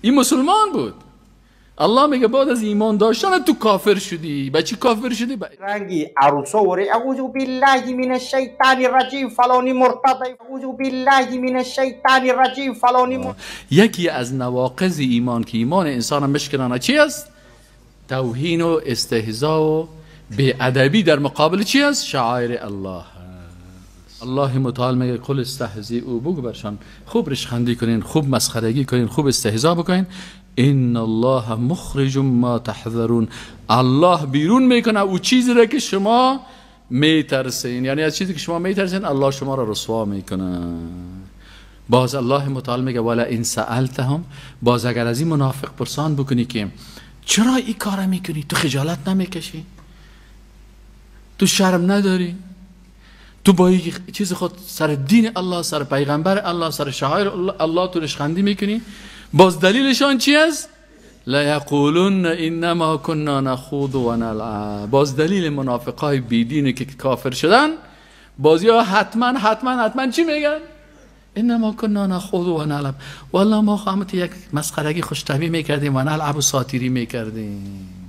این مسلمان بود. الله میگه بعد از ایمان داشتن تو کافر شدی. با چی کافر شدی؟ رنگی عروسا وره اعوذ بالله من الشیطان الرجیم فلانی مرتضی اعوذ بالله من الشیطان الرجیم فلانی یکی از نواقض ایمان که ایمان انسان مشکنانه چی است؟ توهین و استهزاء و بی‌ادبی در مقابل چی است؟ شعائر الله. الله متعال میگه قل استهزئوا، بگو برشان خوب رشخندی کنین، خوب مسخرگی کنین، خوب استهزاء بکنین. ان الله مخرج ما تحذرون، الله بیرون میکنه او چیزی را که شما میترسین. یعنی از چیزی که شما میترسین الله شما را رسوا میکنه. باز الله متعال میگه ولا ان سألتهم، باز اگر از این منافق پرسان بکنی که چرا این کار میکنی، تو خجالت نمیکشی، تو شرم نداری، تو با این چیز خود سر دین الله، سر پیغمبر الله، سر شعائر الله تو رشخندی میکنی. باز دلیلشان چی است؟ لا یقولون انما كنا نخوض و نلعب. باز دلیل منافقای بیدینی که کافر شدن، باز یا حتما چی میگن؟ انما كنا نخوض و نلعب، والله ما خامت یک مسخرگی خوشطبعی میکردیم و نلعب و ساتیری میکردیم.